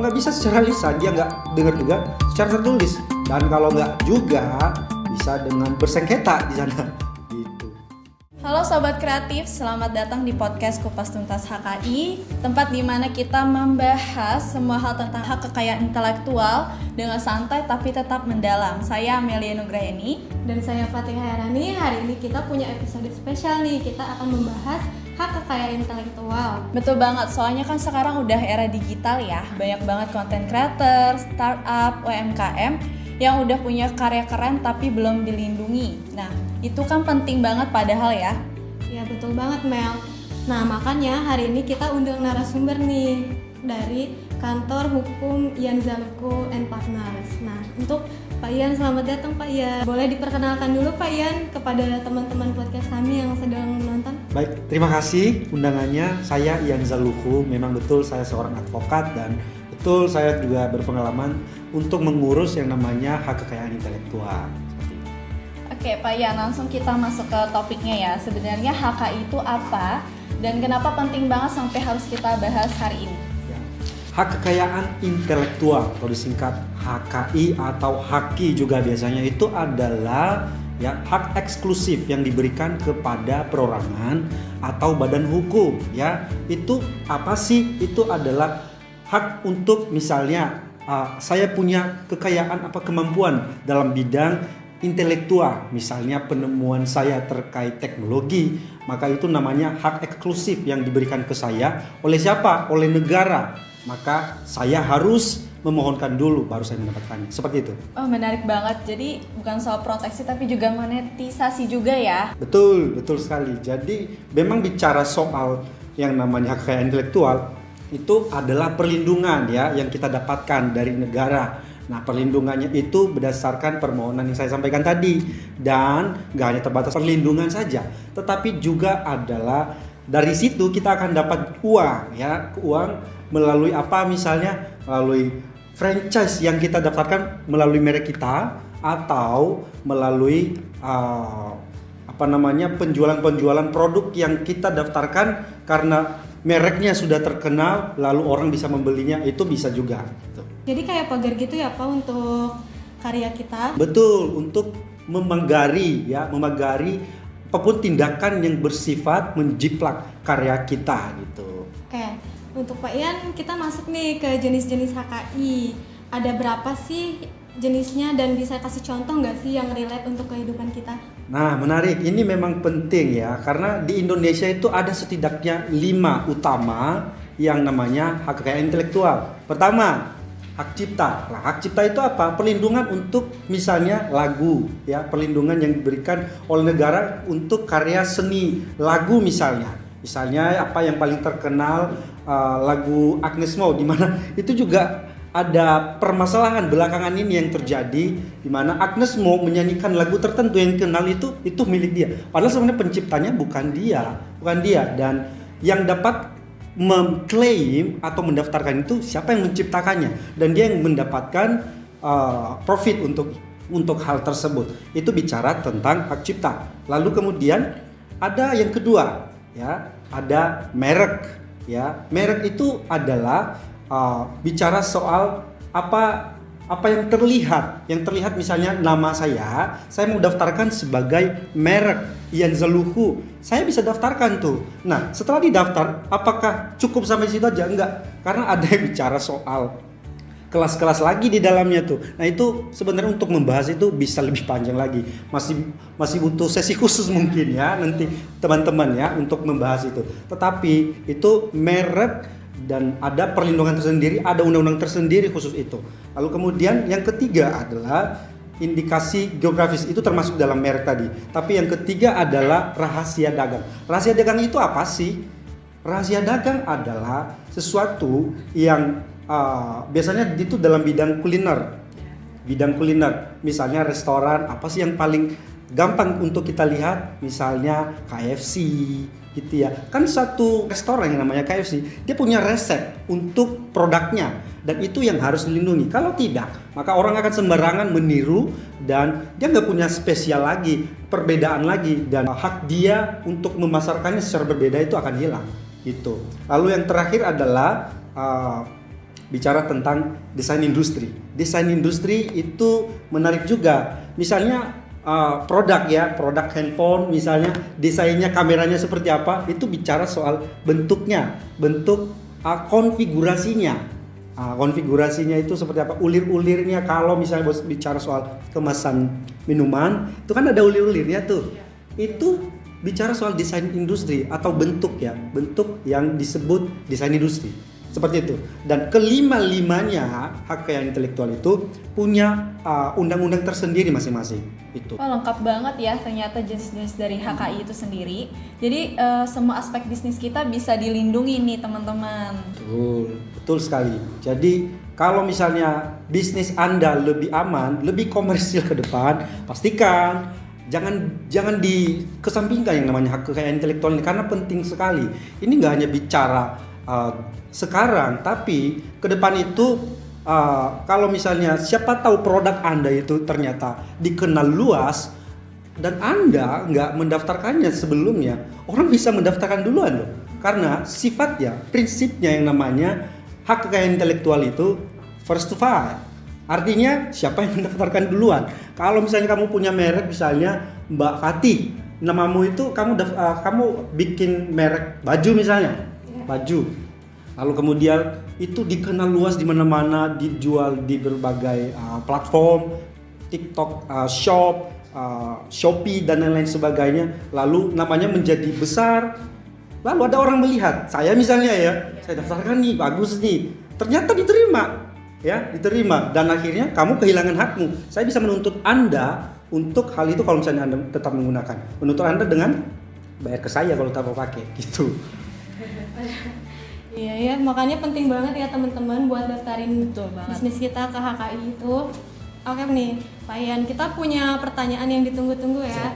Nggak bisa secara lisan, dia nggak dengar juga secara tertulis. Dan kalau nggak juga bisa dengan bersengketa di sana. Gitu. Halo Sobat Kreatif, selamat datang di podcast Kupas Tuntas HKI, tempat di mana kita membahas semua hal tentang hak kekayaan intelektual dengan santai tapi tetap mendalam. Saya Amelia Nugrayani dan saya Fatihah Herani. Hari ini kita punya episode spesial nih. Kita akan membahas hak kekayaan intelektual. Betul banget, soalnya kan sekarang udah era digital ya. Banyak banget content creator, startup, UMKM yang udah punya karya keren tapi belum dilindungi. Nah, itu kan penting banget padahal ya. Ya betul banget Mel. Nah makanya hari ini kita undang narasumber nih dari kantor hukum Ian Zaluku and Partners. Nah untuk Pak Ian, selamat datang Pak Ian. Boleh diperkenalkan dulu Pak Ian kepada teman-teman podcast kami yang sedang menonton? Baik, terima kasih undangannya. Saya Ian Zaluku, memang betul saya seorang advokat dan betul saya juga berpengalaman untuk mengurus yang namanya hak kekayaan intelektual. Oke Pak Ian, langsung kita masuk ke topiknya ya. Sebenarnya HKI itu apa dan kenapa penting banget sampai harus kita bahas hari ini? Hak kekayaan intelektual atau disingkat HKI atau HAKI juga biasanya itu adalah ya hak eksklusif yang diberikan kepada perorangan atau badan hukum ya. Itu apa sih? Itu adalah hak untuk misalnya saya punya kekayaan apa kemampuan dalam bidang intelektual, misalnya penemuan saya terkait teknologi, maka itu namanya hak eksklusif yang diberikan ke saya oleh siapa? Oleh negara. Maka saya harus memohonkan dulu baru saya mendapatkannya. Seperti itu. Oh, menarik banget. Jadi bukan soal proteksi tapi juga monetisasi juga ya. Betul sekali. Jadi memang bicara soal yang namanya hak kekayaan intelektual itu adalah perlindungan ya yang kita dapatkan dari negara. Nah, perlindungannya itu berdasarkan permohonan yang saya sampaikan tadi, dan gak hanya terbatas perlindungan saja, tetapi juga adalah dari situ kita akan dapat uang ya, uang melalui apa, misalnya melalui franchise yang kita daftarkan melalui merek kita, atau melalui penjualan produk yang kita daftarkan karena mereknya sudah terkenal lalu orang bisa membelinya, itu bisa juga gitu. Jadi kayak pagar gitu ya Pak untuk karya kita? Betul, untuk memagari apapun tindakan yang bersifat menjiplak karya kita gitu. Oke, untuk Pak Ian kita masuk nih ke jenis-jenis HKI. Ada berapa sih jenisnya dan bisa kasih contoh nggak sih yang relate untuk kehidupan kita? Nah, menarik. Ini memang penting ya, karena di Indonesia itu ada setidaknya 5 utama yang namanya hak kekayaan intelektual. Pertama, hak cipta. Nah, hak cipta itu apa? Perlindungan untuk misalnya lagu, ya, perlindungan yang diberikan oleh negara untuk karya seni lagu misalnya. Misalnya apa yang paling terkenal lagu Agnes Mo, di mana itu juga ada permasalahan belakangan ini yang terjadi, di mana Agnes Mo menyanyikan lagu tertentu yang kenal itu milik dia. Padahal sebenarnya penciptanya bukan dia, dan yang dapat mengklaim atau mendaftarkan itu siapa yang menciptakannya, dan dia yang mendapatkan profit untuk hal tersebut. Itu bicara tentang hak cipta. Lalu kemudian ada yang kedua ya, ada merek ya. Merek itu adalah bicara soal apa yang terlihat misalnya nama saya mau daftarkan sebagai merek Ian Zaluku, saya bisa daftarkan tuh. Nah, setelah didaftar, apakah cukup sampai situ aja? Enggak, karena ada yang bicara soal kelas-kelas lagi di dalamnya tuh. Nah, itu sebenarnya untuk membahas itu bisa lebih panjang lagi. Masih butuh sesi khusus mungkin ya nanti teman-teman ya untuk membahas itu. Tetapi itu merek dan ada perlindungan tersendiri, ada undang-undang tersendiri khusus itu. Lalu kemudian yang ketiga adalah indikasi geografis, itu termasuk dalam merek tadi. Tapi yang ketiga adalah rahasia dagang. Rahasia dagang itu apa sih? Rahasia dagang adalah sesuatu yang biasanya itu dalam bidang kuliner. Misalnya restoran, apa sih yang paling gampang untuk kita lihat? Misalnya KFC gitu ya. Kan satu restoran yang namanya KFC, dia punya resep untuk produknya, dan itu yang harus dilindungi. Kalau tidak, maka orang akan sembarangan meniru dan dia nggak punya spesial lagi, perbedaan lagi, dan hak dia untuk memasarkannya secara berbeda itu akan hilang gitu. Lalu yang terakhir adalah bicara tentang desain industri. Desain industri itu menarik juga. Misalnya produk handphone misalnya, desainnya, kameranya seperti apa, itu bicara soal bentuknya, bentuk konfigurasinya. Konfigurasinya itu seperti apa, ulir-ulirnya. Kalau misalnya bicara soal kemasan minuman, itu kan ada ulir-ulirnya tuh. Itu bicara soal desain industri atau bentuk yang disebut desain industri. Seperti itu. Dan kelima-limanya hak kekayaan intelektual itu punya undang-undang tersendiri masing-masing. Itu. Oh, lengkap banget ya ternyata jenis-jenis dari HKI itu sendiri. Jadi semua aspek bisnis kita bisa dilindungi nih teman-teman. Betul sekali. Jadi kalau misalnya bisnis Anda lebih aman, lebih komersil ke depan, pastikan jangan dikesampingkan yang namanya hak kekayaan intelektual ini, karena penting sekali. Ini nggak hanya bicara sekarang, tapi ke depan itu kalau misalnya siapa tahu produk Anda itu ternyata dikenal luas dan Anda nggak mendaftarkannya sebelumnya, orang bisa mendaftarkan duluan loh. Karena sifatnya, prinsipnya yang namanya hak kekayaan intelektual itu first to file. Artinya siapa yang mendaftarkan duluan. Kalau misalnya kamu punya merek, misalnya Mbak Fatih, namamu itu kamu bikin merek baju misalnya, baju. Lalu kemudian itu dikenal luas di mana-mana, dijual di berbagai platform, TikTok, Shop, Shopee dan lain-lain sebagainya. Lalu namanya menjadi besar. Lalu ada orang melihat, saya misalnya saya daftarkan nih, bagus nih. Ternyata diterima. Dan akhirnya kamu kehilangan hakmu. Saya bisa menuntut Anda untuk hal itu kalau misalnya Anda tetap menggunakan. Menuntut Anda dengan bayar ke saya kalau tak mau pakai, gitu. Iya, makanya penting banget ya teman-teman buat daftarin bisnis kita ke HKI itu. Oke nih, Pak Ian, kita punya pertanyaan yang ditunggu-tunggu ya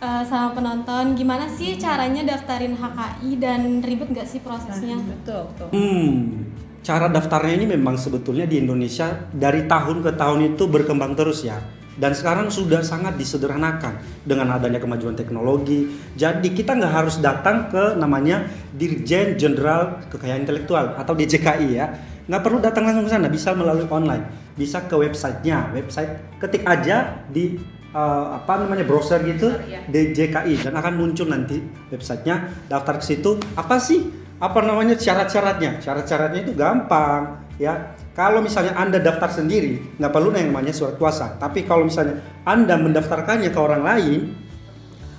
sama penonton. Gimana sih caranya daftarin HKI dan ribet nggak sih prosesnya? Betul. Cara daftarnya ini memang sebetulnya di Indonesia dari tahun ke tahun itu berkembang terus ya. Dan sekarang sudah sangat disederhanakan dengan adanya kemajuan teknologi. Jadi kita nggak harus datang ke namanya Dirjen Jenderal Kekayaan Intelektual atau DJKI ya. Nggak perlu datang langsung ke sana, bisa melalui online. Bisa ke websitenya, ketik aja di browser gitu, DJKI, dan akan muncul nanti websitenya. Daftar ke situ. Apa sih? Syarat-syaratnya? Syarat-syaratnya itu gampang ya. Kalau misalnya Anda daftar sendiri, nggak perlu yang namanya surat kuasa. Tapi kalau misalnya Anda mendaftarkannya ke orang lain,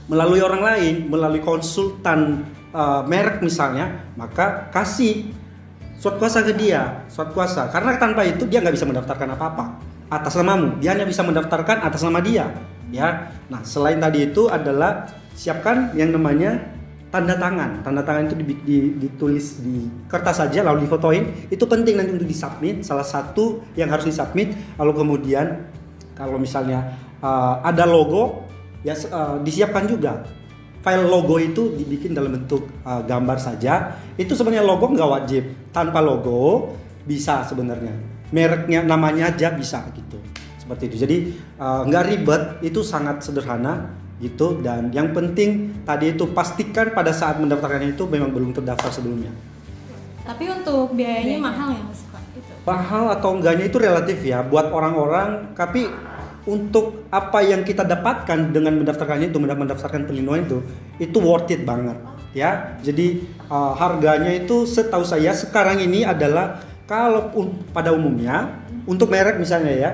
melalui konsultan merek misalnya, maka kasih surat kuasa ke dia, surat kuasa. Karena tanpa itu dia nggak bisa mendaftarkan apa-apa atas namamu. Dia hanya bisa mendaftarkan atas nama dia, ya. Nah, selain tadi itu adalah siapkan yang namanya tanda tangan. Tanda tangan itu ditulis di kertas saja lalu difotoin. Itu penting nanti untuk disubmit. Salah satu yang harus disubmit. Lalu kemudian kalau misalnya ada logo ya disiapkan juga. File logo itu dibikin dalam bentuk gambar saja. Itu sebenarnya logo nggak wajib. Tanpa logo bisa sebenarnya. Mereknya, namanya aja bisa gitu. Seperti itu. Jadi nggak ribet. Itu sangat sederhana gitu. Dan yang penting tadi itu pastikan pada saat mendaftarkan itu memang belum terdaftar sebelumnya. Tapi untuk biayanya mahal ya Mas Pak? Mahal atau enggaknya itu relatif ya buat orang-orang, tapi untuk apa yang kita dapatkan dengan mendaftarkannya itu, mendaftarkan perlindungan itu worth it banget ya. Jadi harganya itu setahu saya sekarang ini adalah kalau pada umumnya untuk merek misalnya ya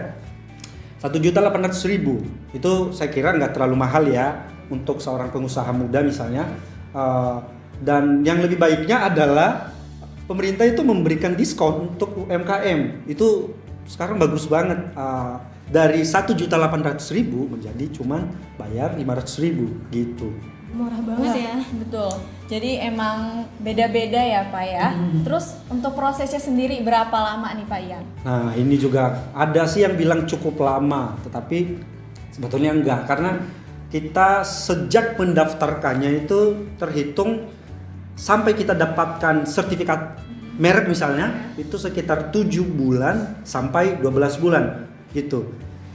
1.800.000 itu saya kira nggak terlalu mahal ya untuk seorang pengusaha muda misalnya. Dan yang lebih baiknya adalah pemerintah itu memberikan diskon untuk UMKM. Itu sekarang bagus banget, dari 1.800.000 menjadi cuman bayar 500.000 gitu. Murah banget ya. Betul. Jadi emang beda-beda ya Pak ya. Terus untuk prosesnya sendiri berapa lama nih Pak Ian? Nah ini juga ada sih yang bilang cukup lama, tetapi sebetulnya enggak, karena kita sejak mendaftarkannya itu terhitung sampai kita dapatkan sertifikat merek misalnya itu sekitar 7 bulan sampai 12 bulan gitu.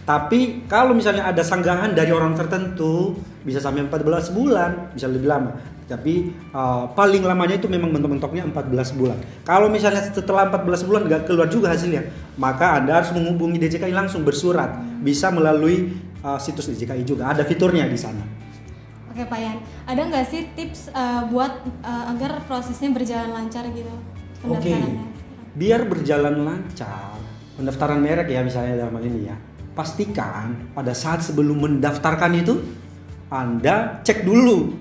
Tapi kalau misalnya ada sanggahan dari orang tertentu bisa sampai 14 bulan, bisa lebih lama. Tapi paling lamanya itu memang mentok-mentoknya 14 bulan. Kalau misalnya setelah 14 bulan nggak keluar juga hasilnya, maka Anda harus menghubungi DJKI langsung bersurat. Bisa melalui situs DJKI juga, ada fiturnya di sana. Oke Pak Yan, ada nggak sih tips buat agar prosesnya berjalan lancar gitu pendaftarannya? Biar berjalan lancar pendaftaran merek ya misalnya dalam hal ini ya. Pastikan pada saat sebelum mendaftarkan itu Anda cek dulu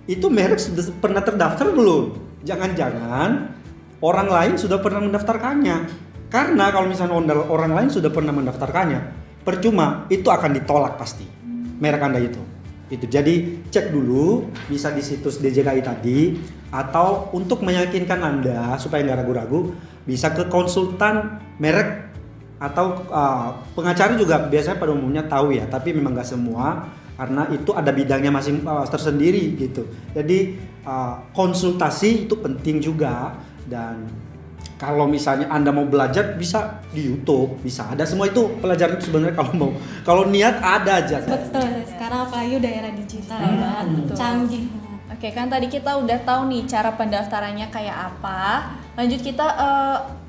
itu merek sudah pernah terdaftar belum. Jangan-jangan orang lain sudah pernah mendaftarkannya. Karena kalau misalnya orang lain sudah pernah mendaftarkannya, percuma, itu akan ditolak pasti merek Anda itu. Jadi cek dulu, bisa di situs DJKI tadi, atau untuk meyakinkan Anda supaya nggak ragu-ragu, bisa ke konsultan merek atau pengacara juga biasanya pada umumnya tahu ya, tapi memang nggak semua karena itu ada bidangnya masing tersendiri gitu. Jadi konsultasi itu penting juga, dan kalau misalnya Anda mau belajar bisa di YouTube, bisa ada semua itu pelajaran itu sebenarnya kalau niat ada aja. Betul, sekarang apalagi udah era digital ya, canggih. Oke, kan tadi kita udah tahu nih cara pendaftarannya kayak apa. Lanjut kita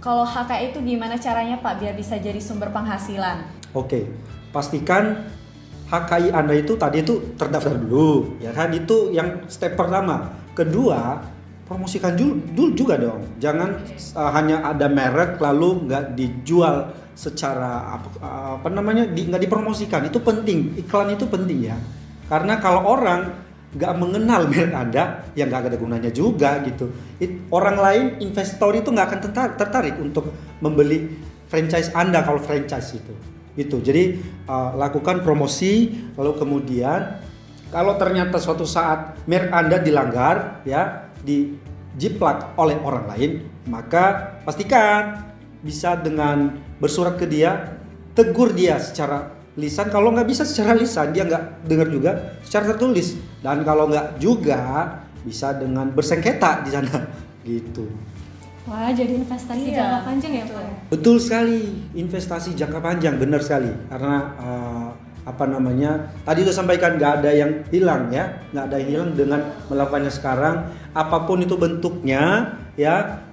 kalau HKI itu gimana caranya Pak biar bisa jadi sumber penghasilan? Oke, pastikan HKI Anda itu tadi itu terdaftar dulu, ya kan? Itu yang step pertama. Kedua, promosikan dulu juga dong. Jangan hanya ada merek lalu nggak dijual secara nggak dipromosikan. Itu penting. Iklan itu penting ya. Karena kalau orang nggak mengenal merek Anda, ya nggak ada gunanya juga gitu. Orang lain, investor itu nggak akan tertarik untuk membeli franchise Anda kalau franchise itu. Gitu. Jadi lakukan promosi, lalu kemudian kalau ternyata suatu saat merek Anda dilanggar, ya dijiplak oleh orang lain, maka pastikan bisa dengan bersurat ke dia, tegur dia secara lisan. Kalau nggak bisa secara lisan, dia nggak dengar juga, secara tertulis. Dan kalau nggak juga bisa dengan bersengketa di sana, gitu. Wah, jadi investasi jangka panjang ya Pak? Betul sekali, investasi jangka panjang, benar sekali. Karena tadi udah sampaikan nggak ada yang hilang ya, nggak ada yang hilang dengan melakukannya sekarang. Apapun itu bentuknya ya,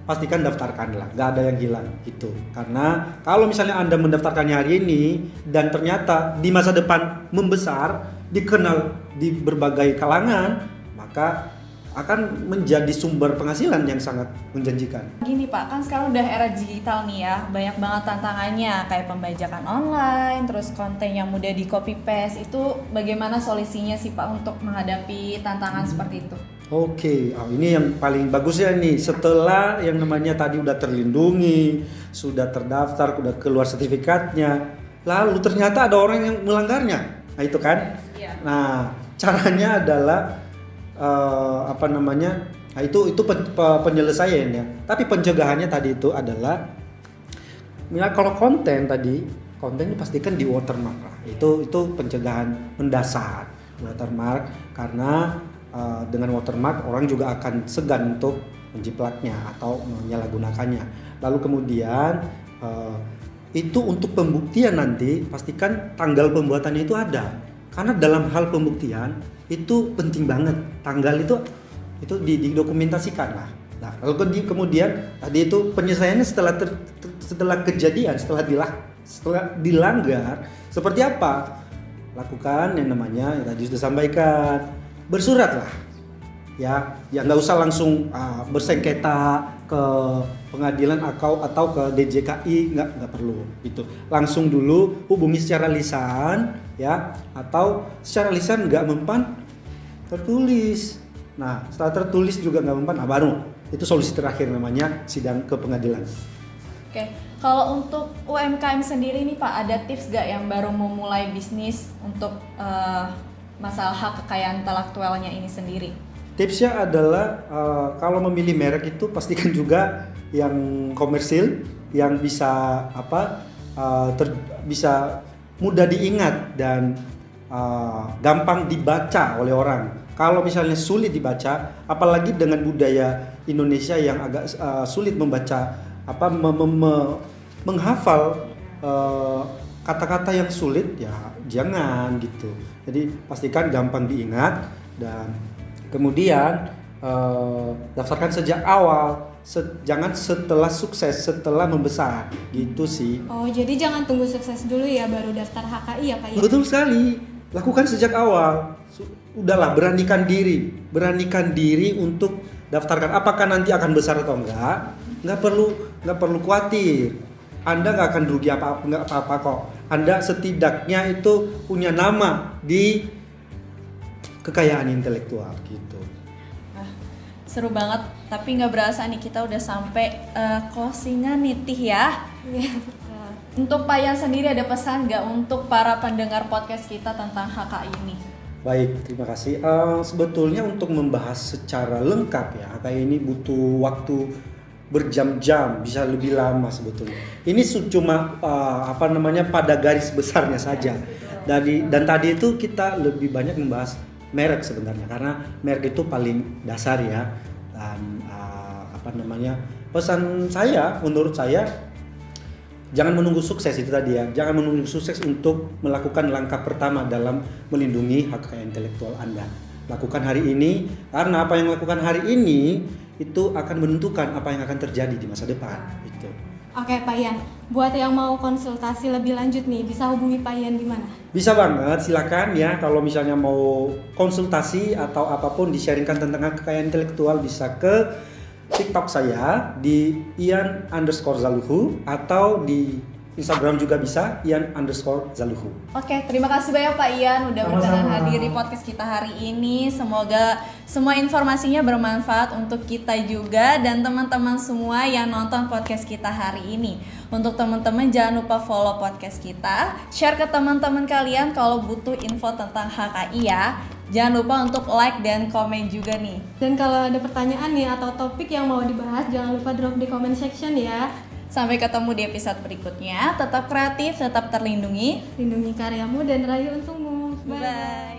pastikan daftarkanlah, nggak ada yang hilang gitu. Karena kalau misalnya Anda mendaftarkannya hari ini dan ternyata di masa depan membesar, dikenal di berbagai kalangan, maka akan menjadi sumber penghasilan yang sangat menjanjikan. Gini Pak, kan sekarang udah era digital nih ya, banyak banget tantangannya kayak pembajakan online, terus konten yang mudah di copy paste. Itu bagaimana solusinya sih Pak untuk menghadapi tantangan seperti itu? Oke, ini yang paling bagusnya nih, setelah yang namanya tadi udah terlindungi, sudah terdaftar, udah keluar sertifikatnya, lalu ternyata ada orang yang melanggarnya. Nah itu kan. Nah, caranya adalah itu penyelesaian ya. Tapi pencegahannya tadi itu adalah, kalau konten itu pastikan di watermark lah. Itu pencegahan mendasar, watermark, karena dengan watermark orang juga akan segan untuk menjiplaknya atau menyalahgunakannya. Lalu kemudian itu untuk pembuktian nanti pastikan tanggal pembuatannya itu ada. Karena dalam hal pembuktian itu penting banget, tanggal itu didokumentasikan lah. Nah, lalu kemudian tadi itu penyelesaiannya setelah kejadian, setelah dilanggar seperti apa? Lakukan yang namanya yang tadi sudah sampaikan, bersurat lah. Ya nggak usah langsung bersengketa ke pengadilan atau ke DJKI, nggak perlu itu. Langsung dulu hubungi secara lisan ya, atau secara lisan nggak mempan, tertulis. Nah setelah tertulis juga nggak mempan, baru itu solusi terakhir, namanya sidang ke pengadilan. Oke, kalau untuk UMKM sendiri nih Pak, ada tips nggak yang baru mau mulai bisnis untuk masalah hak kekayaan intelektualnya ini sendiri? Tipsnya adalah kalau memilih merek itu pastikan juga yang komersil, yang bisa bisa mudah diingat dan gampang dibaca oleh orang. Kalau misalnya sulit dibaca, apalagi dengan budaya Indonesia yang agak sulit membaca menghafal kata-kata yang sulit ya jangan gitu. Jadi pastikan gampang diingat dan kemudian daftarkan sejak awal. Jangan setelah sukses, setelah membesar gitu sih. Oh, jadi jangan tunggu sukses dulu ya baru daftar HKI ya Pak Ian? Betul sekali. Lakukan sejak awal. Udahlah, beranikan diri untuk daftarkan. Apakah nanti akan besar atau enggak? Nggak perlu khawatir. Anda nggak akan rugi apa-apa kok. Anda setidaknya itu punya nama di kekayaan intelektual gitu. Seru banget, tapi nggak berasa nih kita udah sampai closingan nih Tih ya. Untuk Pak Ian sendiri ada pesan nggak untuk para pendengar podcast kita tentang HKI ini? Baik, terima kasih. Sebetulnya untuk membahas secara lengkap ya, HKI ini butuh waktu berjam-jam, bisa lebih lama sebetulnya. Ini cuma pada garis besarnya saja. Dan tadi itu kita lebih banyak membahas merek sebenarnya, karena merek itu paling dasar ya. Dan pesan saya, menurut saya, jangan menunggu sukses itu tadi ya. Jangan menunggu sukses untuk melakukan langkah pertama dalam melindungi hak kekayaan intelektual Anda. Lakukan hari ini, karena apa yang lakukan hari ini itu akan menentukan apa yang akan terjadi di masa depan. Itu. Oke Pak Ian, buat yang mau konsultasi lebih lanjut nih, bisa hubungi Pak Ian di mana? Bisa banget, silakan ya. Kalau misalnya mau konsultasi atau apapun di-sharingkan tentang kekayaan intelektual, bisa ke TikTok saya di Ian_Zaluhu atau di Instagram juga bisa Ian_Zaluhu. Oke, terima kasih banyak Pak Ian udah berkenan hadir di podcast kita hari ini. Semoga semua informasinya bermanfaat untuk kita juga dan teman-teman semua yang nonton podcast kita hari ini. Untuk teman-teman jangan lupa follow podcast kita, share ke teman-teman kalian kalau butuh info tentang HKI ya. Jangan lupa untuk like dan komen juga nih. Dan kalau ada pertanyaan nih atau topik yang mau dibahas, jangan lupa drop di comment section ya. Sampai ketemu di episode berikutnya. Tetap kreatif, tetap terlindungi. Lindungi karyamu dan rayu untungmu. Bye.